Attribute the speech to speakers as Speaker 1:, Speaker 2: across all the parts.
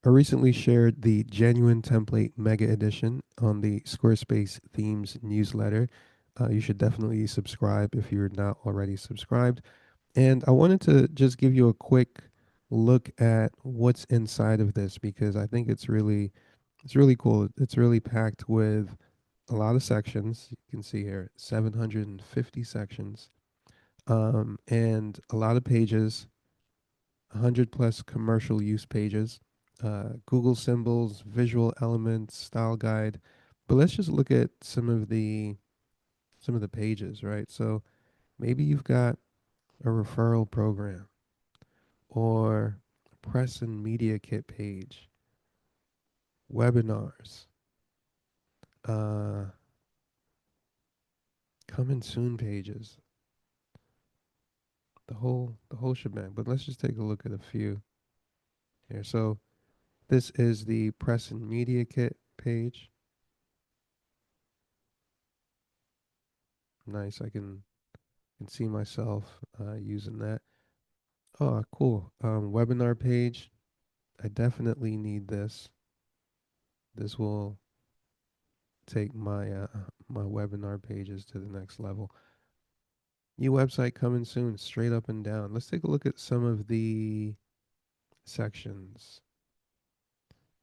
Speaker 1: I recently shared the Genuine Template Mega Edition on the Squarespace Themes newsletter. You should definitely subscribe if you're not already subscribed. And I wanted to just give you a quick look at what's inside of this because I think it's really cool. It's really packed with a lot of sections. You can see here 750 sections, and a lot of pages, 100 plus commercial use pages, Google symbols, visual elements, style guide. But let's just look at some of the pages, right? So maybe you've got a referral program or press and media kit page, webinars, uh, coming soon pages, the whole shebang. But let's just take a look at a few here. So this is the press and media kit page. Nice, I can see myself using that. Oh, cool. Webinar page. I definitely need this. This will take my webinar pages to the next level. New website coming soon, straight up and down. Let's take a look at some of the sections.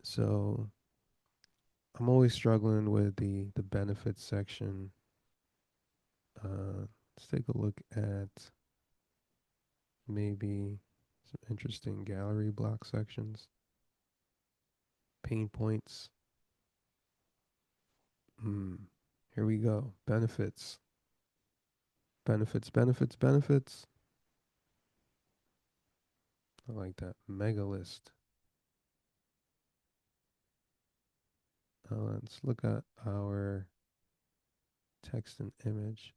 Speaker 1: So I'm always struggling with the benefits section. Let's take a look at maybe some interesting gallery block sections, pain points. Hmm. Here we go. Benefits, benefits, benefits, benefits. I like that. Mega list. Let's look at our text and image.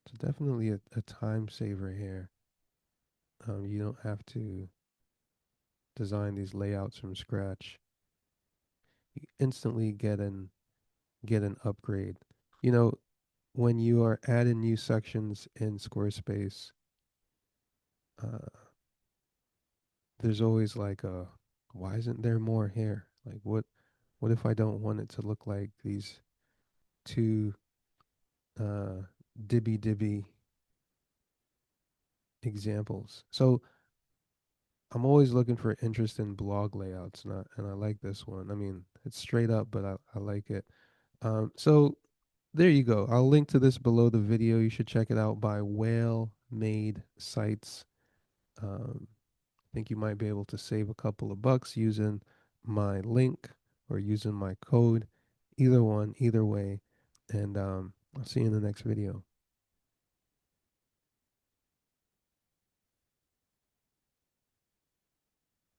Speaker 1: So definitely a time saver here. You don't have to design these layouts from scratch. You instantly get an upgrade. You know, when you are adding new sections in Squarespace, uh, there's always like a why isn't there more here? Like what if I don't want it to look like these two uh dibby examples? So I'm always looking for interesting blog layouts, and I like this one. I mean, it's straight up, but I like it. So there you go. I'll link to this below the video. You should check it out by Whale Made Sites. I think you might be able to save a couple of bucks using my link or using my code. Either one, either way. And I'll see you in the next video.